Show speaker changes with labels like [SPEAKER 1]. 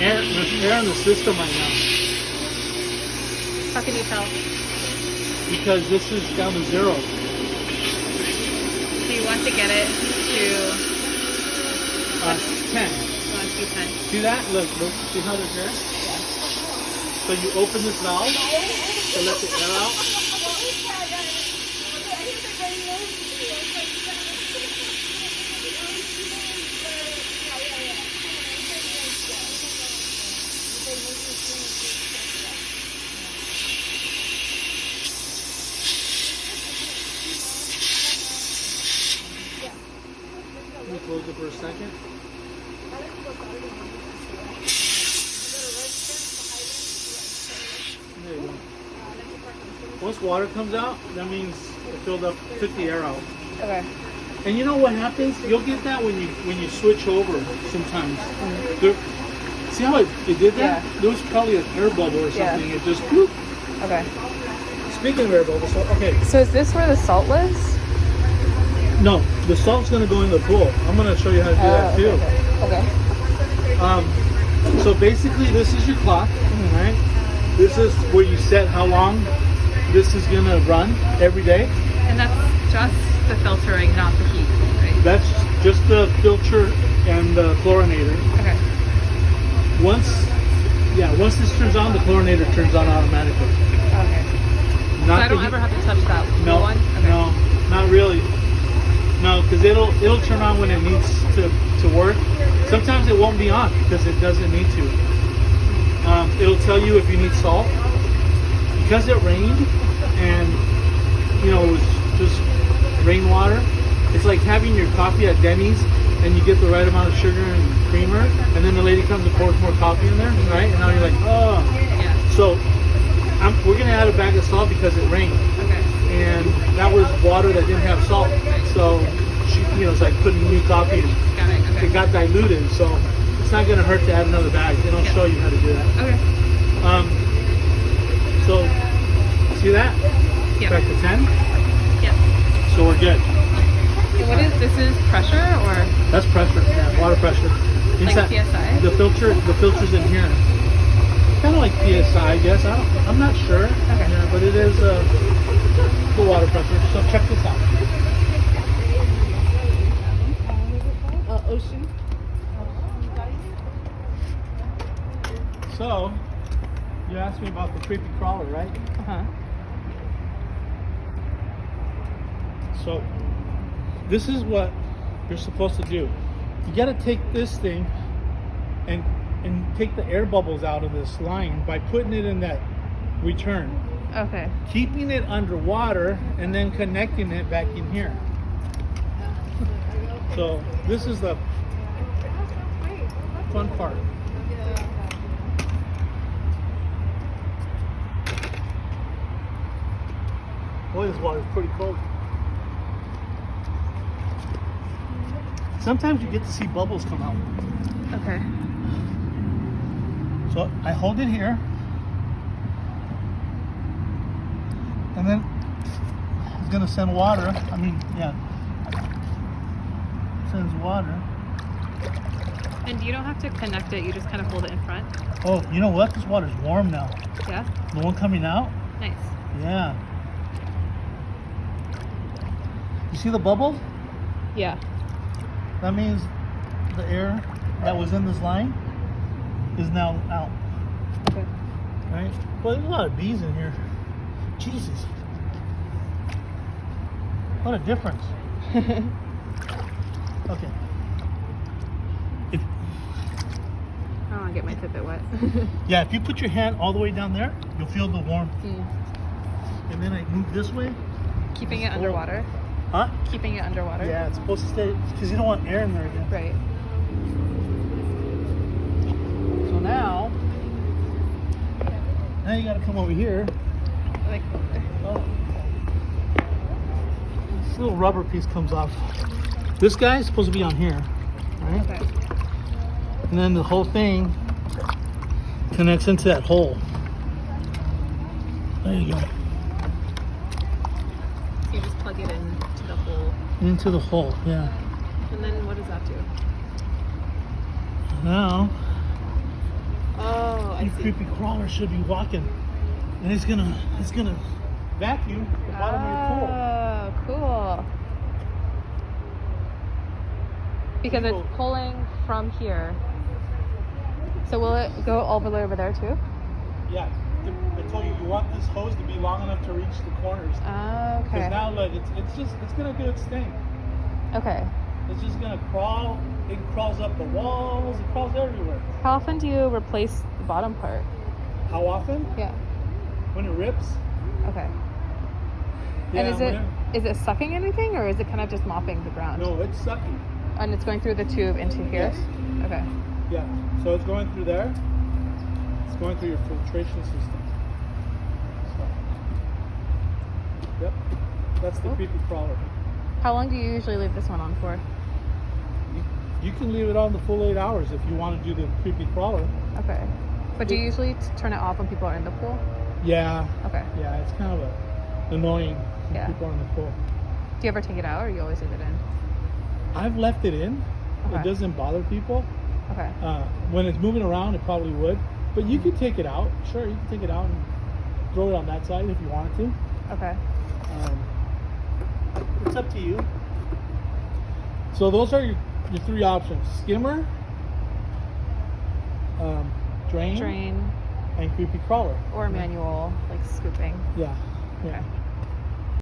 [SPEAKER 1] There's air in the system right now
[SPEAKER 2] How can you tell?
[SPEAKER 1] because this is down to 0.
[SPEAKER 2] So you want to get it to
[SPEAKER 1] 10.
[SPEAKER 2] 10.
[SPEAKER 1] See that? Look. See how there's air? So you open this valve to let the air out. Let me close it for a second. There you go. Once water comes out, that means it filled up, took the air out.
[SPEAKER 2] Okay.
[SPEAKER 1] And you know what happens? You'll get that when you switch over sometimes. There, see how it did that?
[SPEAKER 2] Yeah.
[SPEAKER 1] There was probably an air bubble or something.
[SPEAKER 2] Yeah.
[SPEAKER 1] It just whoop.
[SPEAKER 2] Okay.
[SPEAKER 1] Speaking of air bubbles, so, okay.
[SPEAKER 2] So is this where the salt was?
[SPEAKER 1] No, the salt's gonna go in the pool. I'm gonna show you how to do that too.
[SPEAKER 2] Okay.
[SPEAKER 1] So basically, this is your clock, right? This is where you set how long this is gonna run every day.
[SPEAKER 2] And that's just the filtering, not the heat, right?
[SPEAKER 1] That's just the filter and the chlorinator.
[SPEAKER 2] Okay.
[SPEAKER 1] Once this turns on, the chlorinator turns on automatically.
[SPEAKER 2] Okay. So
[SPEAKER 1] Not
[SPEAKER 2] I don't
[SPEAKER 1] the
[SPEAKER 2] ever have to touch that
[SPEAKER 1] no,
[SPEAKER 2] one? Okay.
[SPEAKER 1] no, not really. No, because it'll turn on when it needs to work. Sometimes it won't be on because it doesn't need to. It'll tell you if you need salt. Because it rained and it was just rainwater. It's like having your coffee at Denny's and you get the right amount of sugar and creamer, and then the lady comes and pours more coffee in there, right? And now you're like, oh.
[SPEAKER 2] Yeah.
[SPEAKER 1] So we're gonna add a bag of salt because it rained.
[SPEAKER 2] Okay.
[SPEAKER 1] And that was water that didn't have salt. So it's like putting new coffee in.
[SPEAKER 2] Got it. Okay.
[SPEAKER 1] It got diluted, so it's not gonna hurt to add another bag. They don't show you how to do that.
[SPEAKER 2] Okay.
[SPEAKER 1] So see that?
[SPEAKER 2] Yeah.
[SPEAKER 1] Back to 10.
[SPEAKER 2] Yeah.
[SPEAKER 1] So we're good.
[SPEAKER 2] And what is this? Is pressure or
[SPEAKER 1] That's pressure. Yeah, water pressure.
[SPEAKER 2] like PSI?
[SPEAKER 1] The filter's in here. Kind of like PSI, I guess. I'm not sure.
[SPEAKER 2] Okay.
[SPEAKER 1] Yeah, but it is the water pressure. So check this out.
[SPEAKER 2] Ocean.
[SPEAKER 1] So you asked me about the creepy crawler, right?
[SPEAKER 2] Uh-huh.
[SPEAKER 1] So this is what you're supposed to do. You got to take this thing and take the air bubbles out of this line by putting it in that return.
[SPEAKER 2] Okay.
[SPEAKER 1] Keeping it underwater and then connecting it back in here. So this is the fun part. Boy, this water's pretty cold. Sometimes you get to see bubbles come out.
[SPEAKER 2] Okay.
[SPEAKER 1] So I hold it here, and then it's gonna send water. Sends water.
[SPEAKER 2] And you don't have to connect it, you just kind of hold it in front?
[SPEAKER 1] Oh, you know what? This water's warm now.
[SPEAKER 2] Yeah?
[SPEAKER 1] The one coming out?
[SPEAKER 2] Nice.
[SPEAKER 1] Yeah. You see the bubbles?
[SPEAKER 2] Yeah.
[SPEAKER 1] That means the air that was in this line is now out.
[SPEAKER 2] Okay.
[SPEAKER 1] Right? Well, there's a lot of bees in here. Jesus. What a difference. Okay. If,
[SPEAKER 2] I don't want to get my tippet wet.
[SPEAKER 1] yeah, if you put your hand all the way down there, you'll feel the warmth.
[SPEAKER 2] Mm.
[SPEAKER 1] And then I move this way.
[SPEAKER 2] Keeping it underwater?
[SPEAKER 1] Huh?
[SPEAKER 2] Keeping it underwater?
[SPEAKER 1] Yeah, it's supposed to stay, because you don't want air in there again.
[SPEAKER 2] Right.
[SPEAKER 1] So now you gotta come over here.
[SPEAKER 2] Like,
[SPEAKER 1] Oh. This little rubber piece comes off. This guy is supposed to be on here, right?
[SPEAKER 2] okay.
[SPEAKER 1] And then the whole thing connects into that hole. There you go.
[SPEAKER 2] So you just plug it into the hole.
[SPEAKER 1] Into the hole, yeah.
[SPEAKER 2] And then what does that do?
[SPEAKER 1] Now
[SPEAKER 2] I
[SPEAKER 1] your
[SPEAKER 2] see.
[SPEAKER 1] creepy crawler should be walking, and it's gonna vacuum the bottom of your pool.
[SPEAKER 2] Oh, cool. Because
[SPEAKER 1] People-
[SPEAKER 2] it's pulling from here. So will it go all the way over there too?
[SPEAKER 1] Yeah, I told you want this hose to be long enough to reach the corners.
[SPEAKER 2] Oh,
[SPEAKER 1] Because
[SPEAKER 2] okay.
[SPEAKER 1] now look, it's gonna do its thing.
[SPEAKER 2] Okay.
[SPEAKER 1] It's just gonna crawl. It crawls up the walls. It crawls everywhere.
[SPEAKER 2] How often do you replace the bottom part?
[SPEAKER 1] How often?
[SPEAKER 2] Yeah.
[SPEAKER 1] When it rips.
[SPEAKER 2] Okay.
[SPEAKER 1] Yeah,
[SPEAKER 2] And
[SPEAKER 1] when
[SPEAKER 2] is it sucking anything, or is it kind of just mopping the ground?
[SPEAKER 1] No, it's sucking.
[SPEAKER 2] And it's going through the tube into here?
[SPEAKER 1] Yes.
[SPEAKER 2] Okay.
[SPEAKER 1] Yeah. So it's going through there. It's going through your filtration system. So. Yep. That's the
[SPEAKER 2] Cool.
[SPEAKER 1] creepy crawler.
[SPEAKER 2] How long do you usually leave this one on for?
[SPEAKER 1] You can leave it on the full 8 hours if you want to do the creepy crawler.
[SPEAKER 2] Okay. But do you usually turn it off when people are in the pool?
[SPEAKER 1] Yeah.
[SPEAKER 2] Okay.
[SPEAKER 1] Yeah, it's kind of annoying when
[SPEAKER 2] Yeah.
[SPEAKER 1] people are in the pool.
[SPEAKER 2] Do you ever take it out, or you always leave it in?
[SPEAKER 1] I've left it in.
[SPEAKER 2] Okay.
[SPEAKER 1] It doesn't bother people.
[SPEAKER 2] Okay.
[SPEAKER 1] When it's moving around, it probably would. But you can take it out. Sure, you can take it out and throw it on that side if you wanted to.
[SPEAKER 2] Okay.
[SPEAKER 1] It's up to you. So those are your 3 options: skimmer, drain,
[SPEAKER 2] Drain
[SPEAKER 1] and creepy crawler.
[SPEAKER 2] or manual, like scooping.
[SPEAKER 1] Yeah. Yeah.
[SPEAKER 2] Okay.